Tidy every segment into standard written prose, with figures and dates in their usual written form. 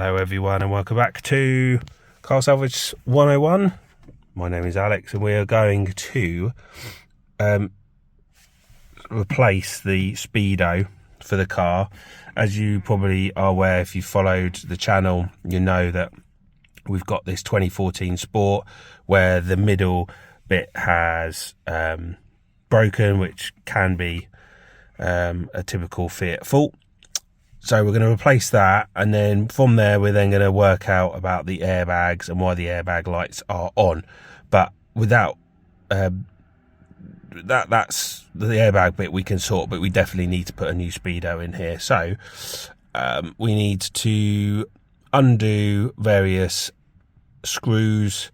Hello everyone and welcome back to Car Salvage 101. My name is Alex and we are going to replace the Speedo for the car. As you probably are aware, if you followed the channel, you know that we've got this 2014 Sport where the middle bit has broken, which can be a typical Fiat fault. So we're going to replace that, and then from there we're then going to work out about the airbags and why the airbag lights are on. But without that's the airbag bit we can sort, but we definitely need to put a new Speedo in here. So we need to undo various screws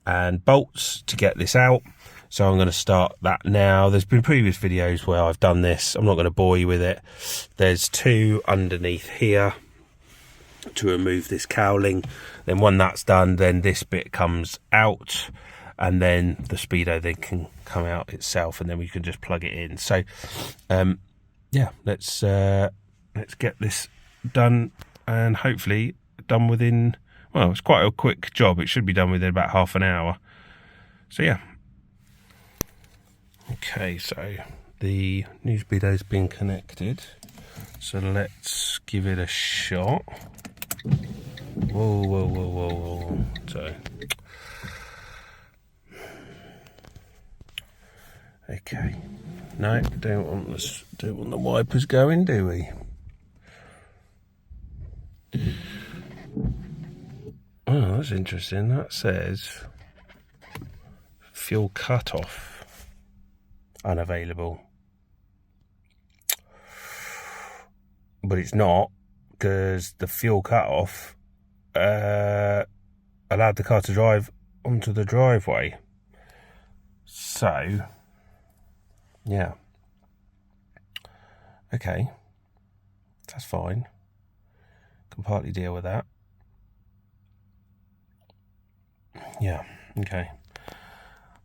and bolts to get this out. So I'm going to start that now. There's been previous videos where I've done this. I'm not going to bore you with it. There's two underneath here to remove this cowling. Then when that's done, then this bit comes out, and then the Speedo then can come out itself, and then we can just plug it in. So yeah, let's get this done, and hopefully done within, well, it's quite a quick job. It should be done within about half an hour. So yeah. Okay, so the new Speedo's been connected, so let's give it a shot. Whoa. So, okay. No, don't want the wipers going, do we? Oh, that's interesting. That says fuel cut-off. Unavailable, but it's not, because the fuel cut-off allowed the car to drive onto the driveway. So yeah, okay, that's fine, can partly deal with that. Yeah, okay,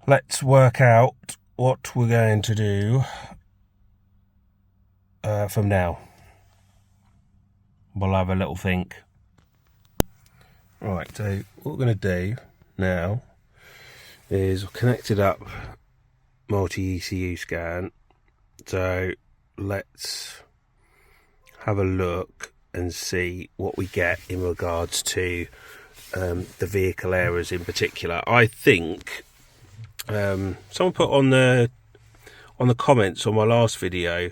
let's work out what we're going to do from now. We'll have a little think. Right, so what we're going to do now is I've connected up multi-ECU scan. So let's have a look and see what we get in regards to the vehicle errors in particular. I think someone put on the comments on my last video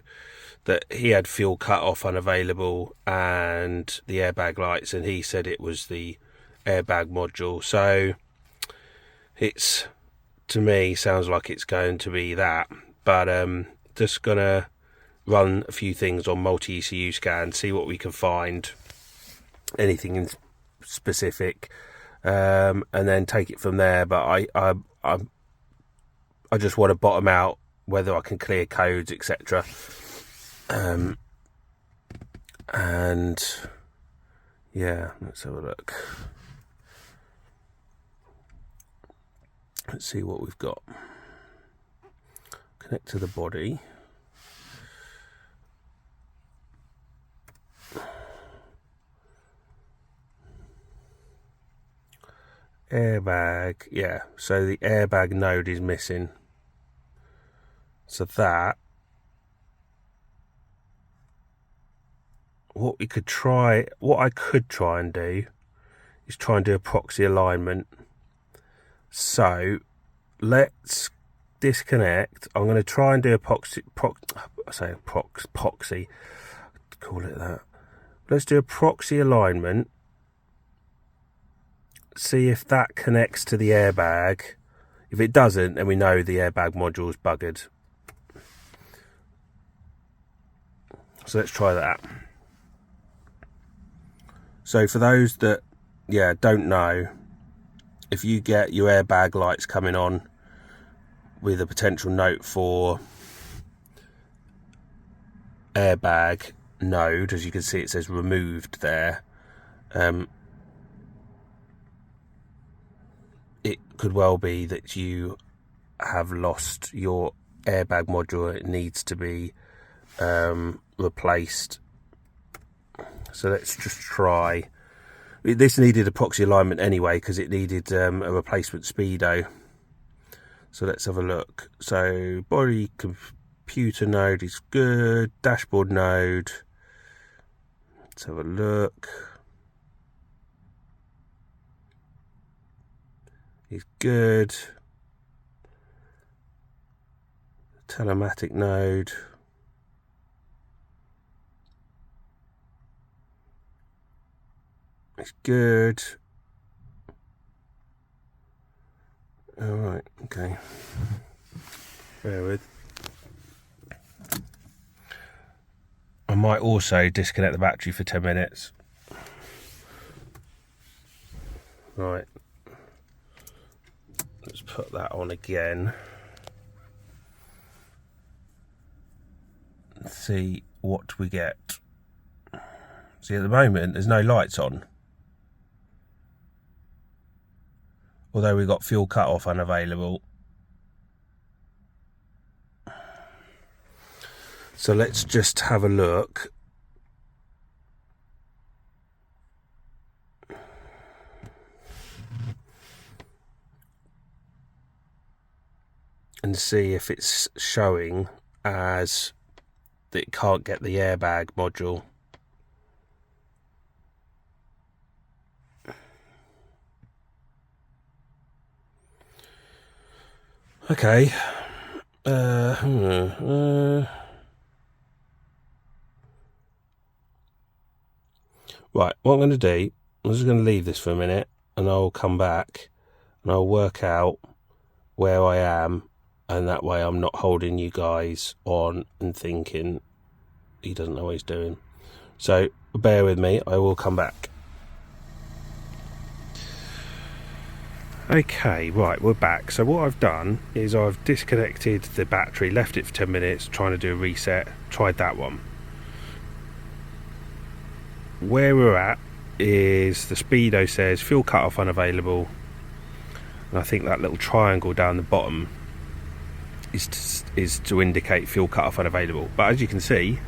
that he had fuel cut off unavailable and the airbag lights, and he said it was the airbag module. So it's, to me, sounds like it's going to be that, but just gonna run a few things on multi-ECU scan, see what we can find, anything in specific, and then take it from there. But I just want to bottom out whether I can clear codes, etc. And yeah, let's have a look. Let's see what we've got. Connect to the body. Airbag, yeah, so the airbag node is missing. So that, what I could try and do is try and do a proxy alignment. So let's disconnect. I'm going to try and do a proxy, call it that. Let's do a proxy alignment. See if that connects to the airbag. If it doesn't, then we know the airbag module is buggered. So let's try that. So for those that don't know, if you get your airbag lights coming on with a potential note for airbag node, as you can see it says removed there, it could well be that you have lost your airbag module. It needs to be replaced. So let's just try This needed epoxy alignment anyway because it needed a replacement Speedo. So let's have a look. So body computer node is good. Dashboard node. Let's have a look. Is good. Telematic node. It's good. Alright, okay. Bear with. I might also disconnect the battery for 10 minutes. Right. Let's put that on again. Let's see what we get. See, at the moment, there's no lights on. Although we've got fuel cut-off unavailable. So let's just have a look. And see if it's showing as that it can't get the airbag module. Okay. Right, what I'm going to do, I'm just going to leave this for a minute and I'll come back and I'll work out where I am, and that way I'm not holding you guys on and thinking he doesn't know what he's doing. So bear with me, I will come back. Okay, right, we're back. So what I've done is I've disconnected the battery, left it for 10 minutes, trying to do a reset, tried that one. Where we're at is the Speedo says fuel cut-off unavailable, and I think that little triangle down the bottom is to indicate fuel cut-off unavailable. But as you can see,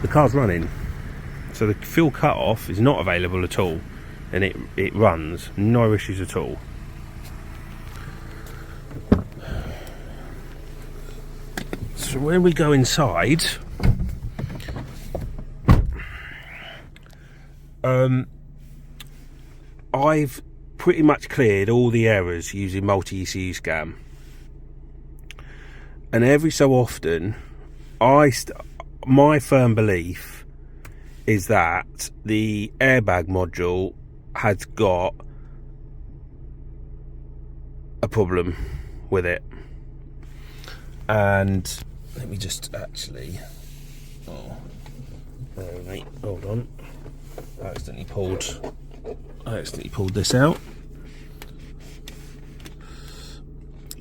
the car's running. So the fuel cut-off is not available at all, and it runs, no issues at all. So when we go inside, I've pretty much cleared all the errors using multi-ECU scan, and every so often, my firm belief is that the airbag module has got a problem with it. And let me just actually, wait, hold on, I accidentally pulled this out.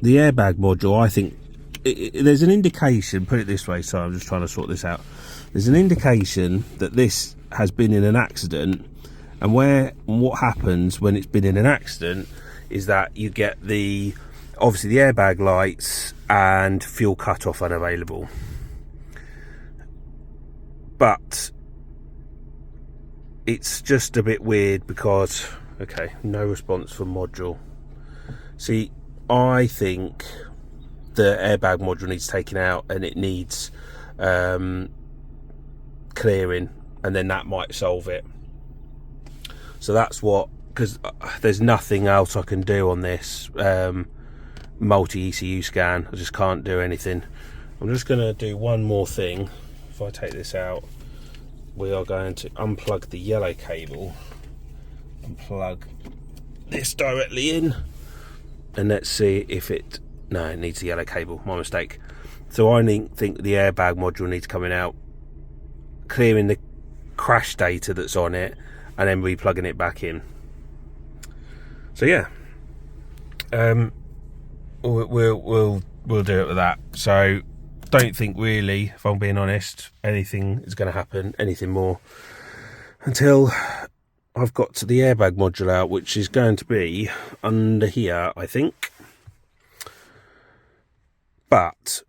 The airbag module, I think there's an indication, put it this way, so I'm just trying to sort this out. There's an indication that this has been in an accident, and what happens when it's been in an accident is that you get obviously the airbag lights and fuel cut-off unavailable. But it's just a bit weird because, okay, no response from module. See, I think the airbag module needs taken out and it needs clearing, and then that might solve it. So that's what, because there's nothing else I can do on this multi-ECU scan. I just can't do anything. I'm just going to do one more thing. If I take this out, we are going to unplug the yellow cable and plug this directly in, and let's see if it needs the yellow cable, my mistake. So I think the airbag module needs coming out, clearing the crash data that's on it, and then replugging it back in. So yeah, we'll do it with that. So don't think really, if I'm being honest, anything is going to happen, anything more, until I've got to the airbag module out, which is going to be under here, I think. But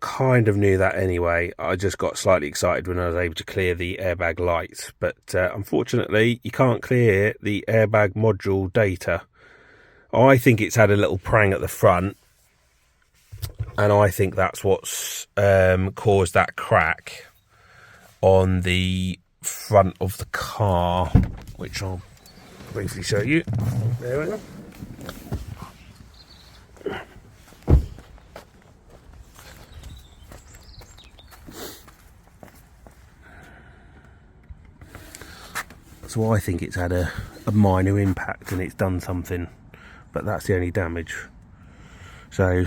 kind of knew that anyway. I just got slightly excited when I was able to clear the airbag light, but unfortunately you can't clear the airbag module data. I think it's had a little prang at the front, and I think that's what's caused that crack on the front of the car, which I'll briefly show you. There we go. So I think it's had a minor impact and it's done something, but that's the only damage. So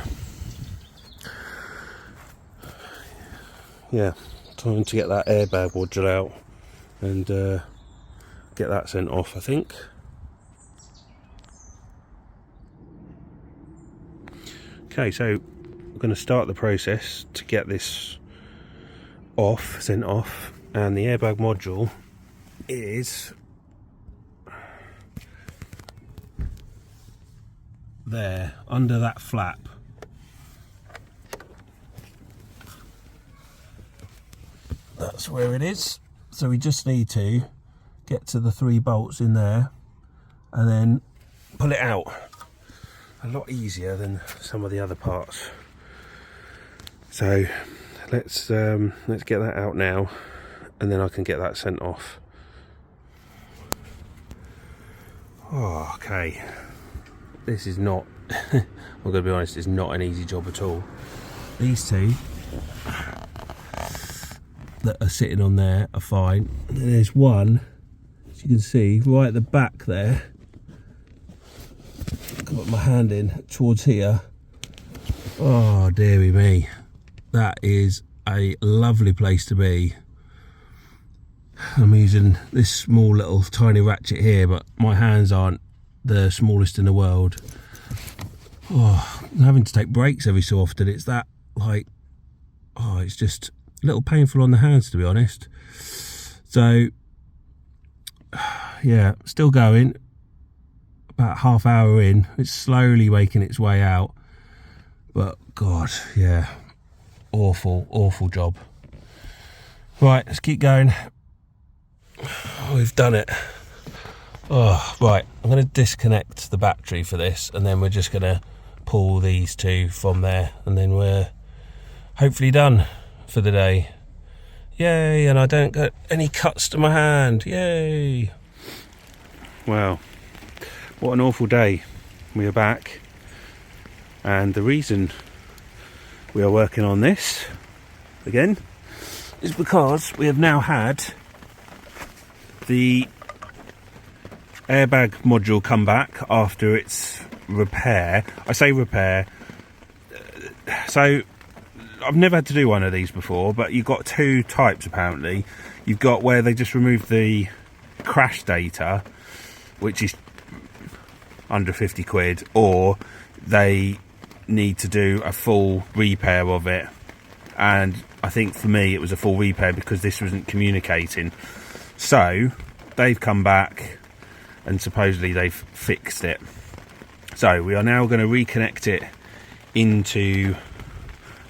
yeah, time to get that airbag module out and get that sent off, I think. Okay, so I'm going to start the process to get this sent off, and the airbag module is there under that flap. That's where it is. So we just need to get to the 3 bolts in there and then pull it out. A lot easier than some of the other parts. So let's get that out now, and then I can get that sent off. Oh, okay. This is not, I'm going to be honest, it's not an easy job at all. These two that are sitting on there are fine. And there's one, as you can see, right at the back there. Got my hand in towards here. Oh, dearie me. That is a lovely place to be. I'm using this small little tiny ratchet here, but my hands aren't the smallest in the world. Oh, I'm having to take breaks every so often. It's that, like, oh, it's just a little painful on the hands, to be honest. So yeah, still going. About half hour in, it's slowly making its way out, but God, yeah, awful job. Right, let's keep going. Oh, we've done it. Oh, right, I'm going to disconnect the battery for this, and then we're just going to pull these two from there, and then we're hopefully done for the day. Yay, and I don't get any cuts to my hand. Yay. Wow, what an awful day. We are back, and the reason we are working on this again is because we have now had the airbag module come back after its repair. I say repair, so I've never had to do one of these before, but you've got 2 types apparently. You've got where they just remove the crash data, which is under 50 quid, or they need to do a full repair of it, and I think for me it was a full repair because this wasn't communicating. So they've come back and supposedly they've fixed it. So we are now going to reconnect it into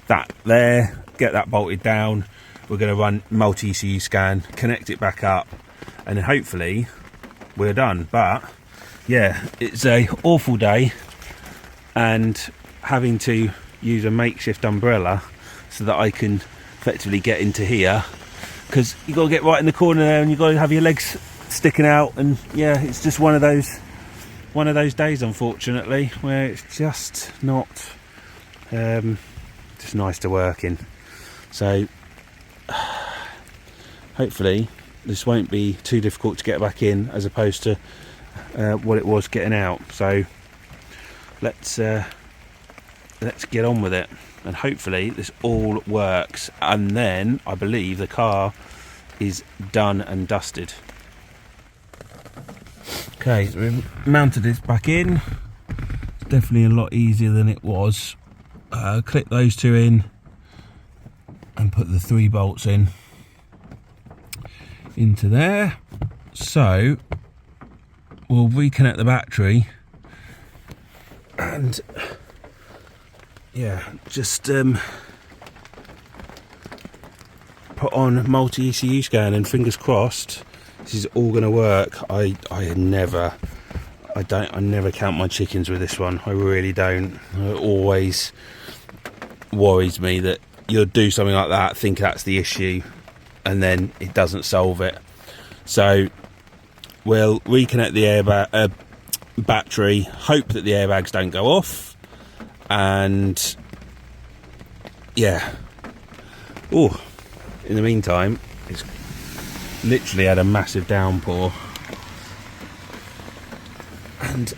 that there, get that bolted down. We're going to run multi-ECU scan, connect it back up, and then hopefully we're done. But yeah, it's a awful day, and having to use a makeshift umbrella so that I can effectively get into here, because you got to get right in the corner there and you got to have your legs sticking out, and yeah, it's just one of those days, unfortunately, where it's just not just nice to work in. So hopefully this won't be too difficult to get back in, as opposed to what it was getting out. So let's get on with it, and hopefully this all works, and then I believe the car is done and dusted. Okay, so we've mounted this back in. It's definitely a lot easier than it was. Clip those 2 in and put the 3 bolts into there. So we'll reconnect the battery, and yeah, just put on multi-ECU scan, and fingers crossed this is all going to work. I never count my chickens with this one. I really don't. It always worries me that you'll do something like that, think that's the issue, and then it doesn't solve it. So we'll reconnect the airbag battery, hope that the airbags don't go off, and yeah. Oh, in the meantime, it's literally had a massive downpour, and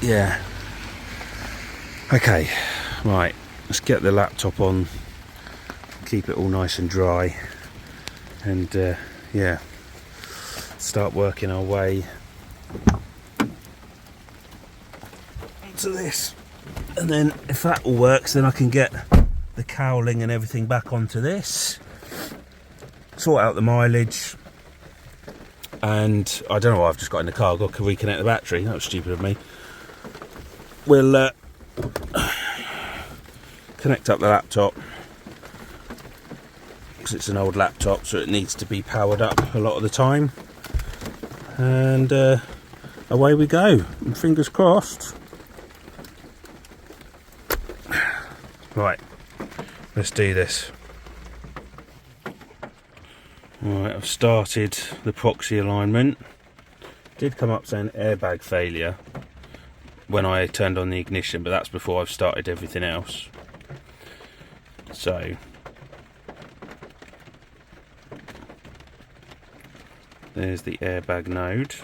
yeah. Okay, right, let's get the laptop on, keep it all nice and dry, and yeah, start working our way onto this. And then if that all works, then I can get the cowling and everything back onto this, sort out the mileage, and I don't know what I've just got in the car. I've got to reconnect the battery. That was stupid of me. We'll connect up the laptop, because it's an old laptop, so it needs to be powered up a lot of the time, and away we go, and fingers crossed. Right, let's do this. Right, I've started the proxy alignment. Did come up saying airbag failure when I turned on the ignition, but that's before I've started everything else. So there's the airbag node.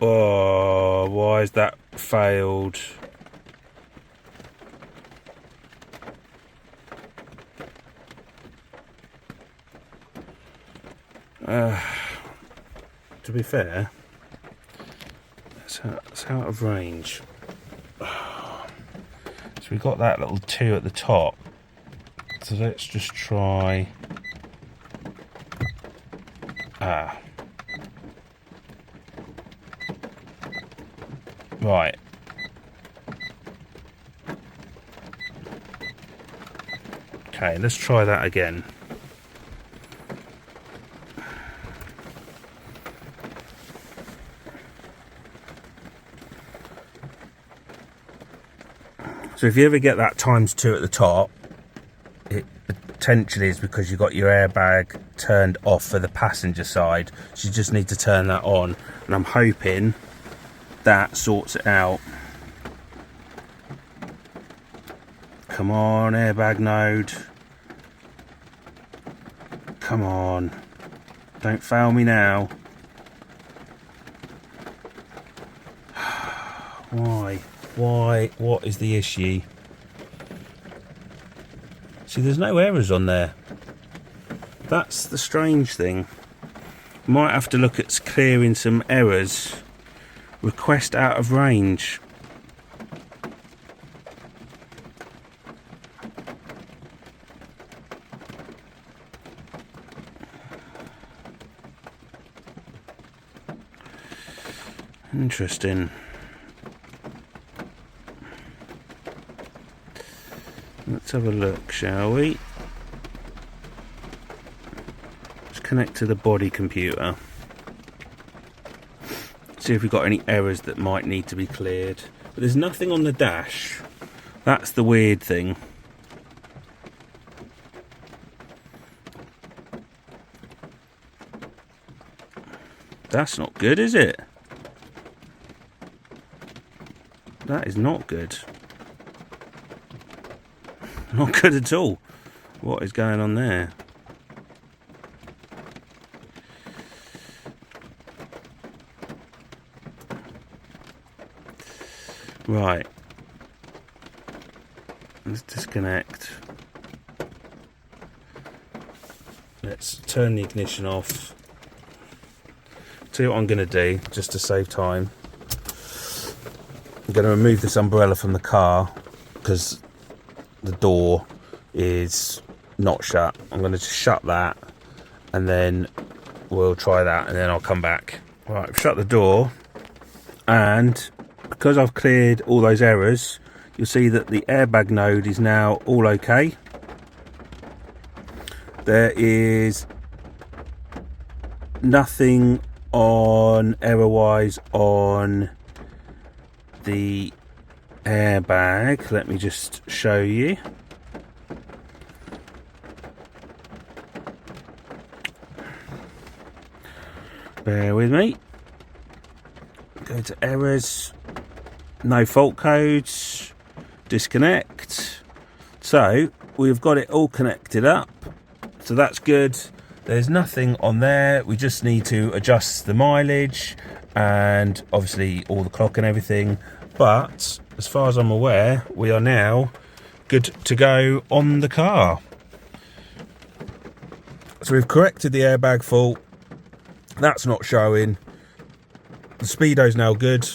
Oh, why has that failed? To be fair, it's out of range. So we got that little 2 at the top. So let's just try. Right. Okay, let's try that again. So if you ever get that ×2 at the top, it potentially is because you got your airbag turned off for the passenger side. So you just need to turn that on, and I'm hoping that sorts it out. Come on, airbag node. Come on. Don't fail me now. Why? Why? What is the issue? See, there's no errors on there. That's the strange thing. Might have to look at clearing some errors. Request out of range. Interesting. Let's have a look, shall we? Let's connect to the body computer. See if we've got any errors that might need to be cleared. But there's nothing on the dash. That's the weird thing. That's not good, is it? That is not good. Not good at all. What is going on there? Right. Let's disconnect. Let's turn the ignition off. Tell you what I'm going to do, just to save time. I'm going to remove this umbrella from the car because the door is not shut. I'm going to just shut that and then we'll try that and then I'll come back. Right, I've shut the door. And because I've cleared all those errors, you'll see that the airbag node is now all okay. There is nothing on error-wise on the airbag. Let me just show you. Bear with me. Go to errors, no fault codes, disconnect. So we've got it all connected up, so that's good. There's nothing on there. We just need to adjust the mileage and obviously all the clock and everything, but as far as I'm aware, we are now good to go on the car. So we've corrected the airbag fault. That's not showing. The Speedo's now good.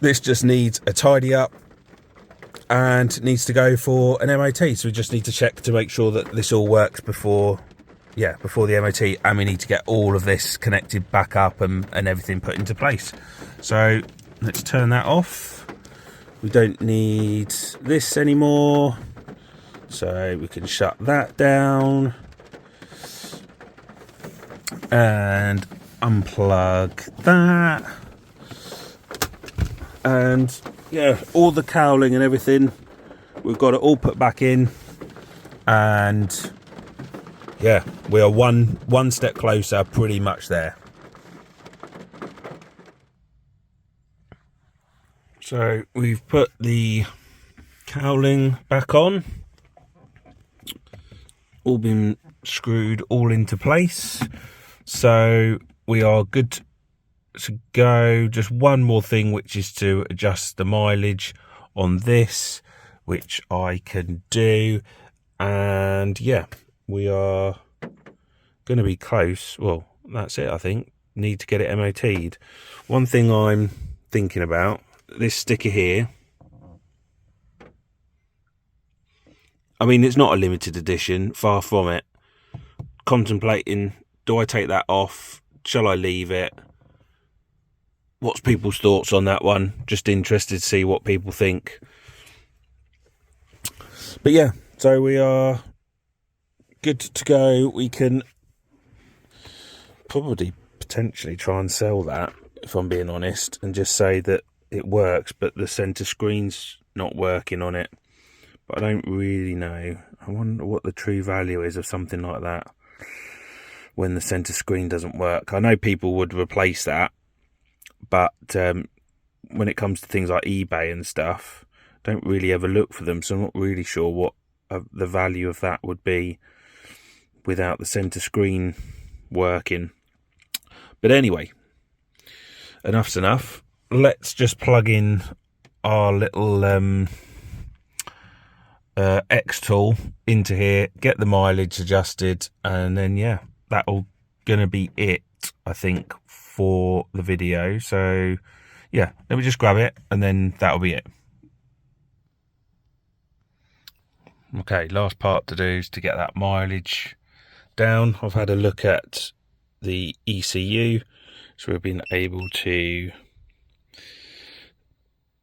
This just needs a tidy up and needs to go for an MOT. So we just need to check to make sure that this all works before the MOT, and we need to get all of this connected back up and everything put into place. So let's turn that off. We don't need this anymore, so we can shut that down and unplug that. And yeah, all the cowling and everything, we've got it all put back in, and yeah, we are one step closer, pretty much there. So we've put the cowling back on, all been screwed all into place, so we are good to go. Just one more thing, which is to adjust the mileage on this, which I can do, and yeah, we are going to be close. Well, that's it, I think. Need to get it MOT'd. One thing I'm thinking about, this sticker here, I mean, it's not a limited edition, far from it. Contemplating, do I take that off? Shall I leave it? What's people's thoughts on that one? Just interested to see what people think. But yeah, so we are good to go. We can probably potentially try and sell that, if I'm being honest, and just say that it works, but the centre screen's not working on it. But I don't really know. I wonder what the true value is of something like that when the centre screen doesn't work. I know people would replace that, but when it comes to things like eBay and stuff, don't really ever look for them, so I'm not really sure what the value of that would be without the centre screen working. But anyway, enough's enough. Let's just plug in our little X tool into here, get the mileage adjusted, and then yeah, that'll gonna be it, I think, for the video. So yeah, let me just grab it and then that'll be it. Okay, last part to do is to get that mileage down. I've had a look at the ECU, so we've been able to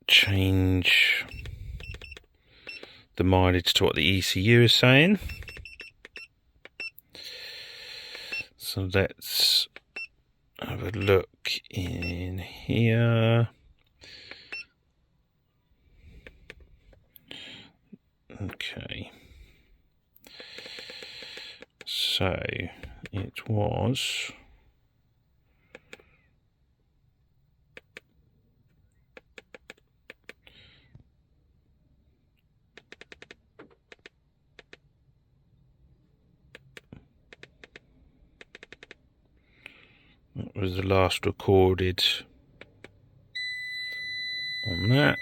change the mileage to what the ECU is saying. So let's have a look in here. Okay, so it was that was the last recorded on that.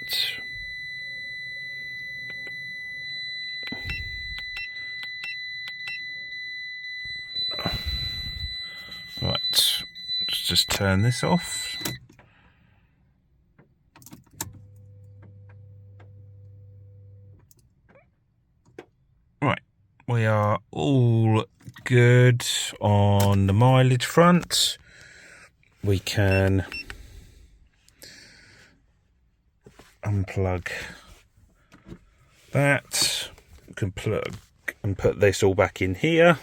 Right, let's just turn this off. Right, we are all good on the mileage front. We can unplug that. We can plug and put this all back in here,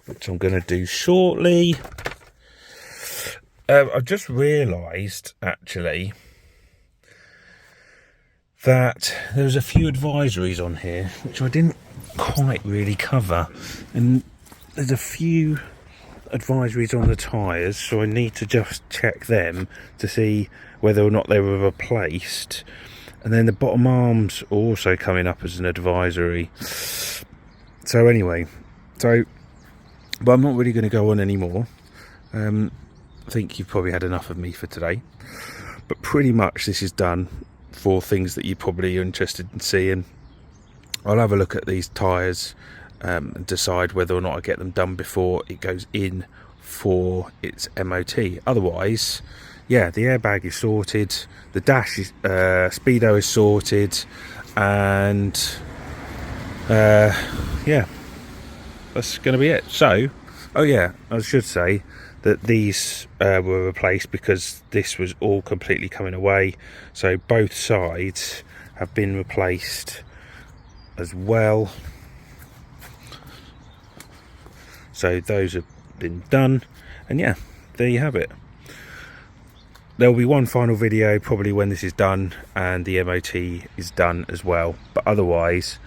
which I'm going to do shortly. I've just realised actually that there's a few advisories on here which I didn't quite really cover, and there's a few advisories on the tyres, so I need to just check them to see whether or not they were replaced. And then the bottom arms are also coming up as an advisory. So anyway, but I'm not really going to go on anymore. I think you've probably had enough of me for today, but pretty much this is done for things that you probably are interested in seeing. I'll have a look at these tyres and decide whether or not I get them done before it goes in for its MOT. Otherwise, yeah, the airbag is sorted, the dash is Speedo is sorted, and yeah, that's going to be it. So, oh yeah, I should say that these were replaced because this was all completely coming away, so both sides have been replaced as well. So those have been done, and yeah, there you have it. There will be one final video probably when this is done and the MOT is done as well, but otherwise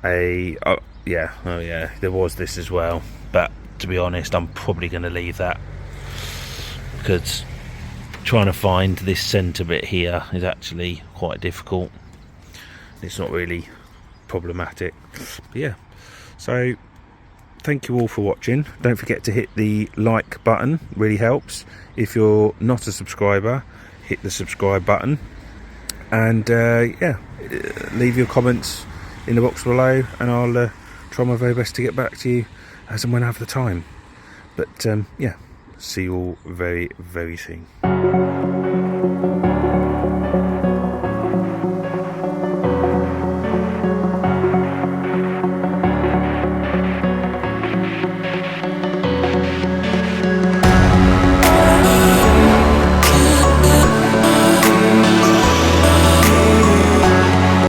there was this as well, but to be honest I'm probably going to leave that, because trying to find this centre bit here is actually quite difficult. It's not really problematic, but yeah. So thank you all for watching. Don't forget to hit the like button, really helps. If you're not a subscriber, hit the subscribe button, and yeah, leave your comments in the box below, and I'll try my very best to get back to you as and when I have the time. But yeah, see you all very, very soon.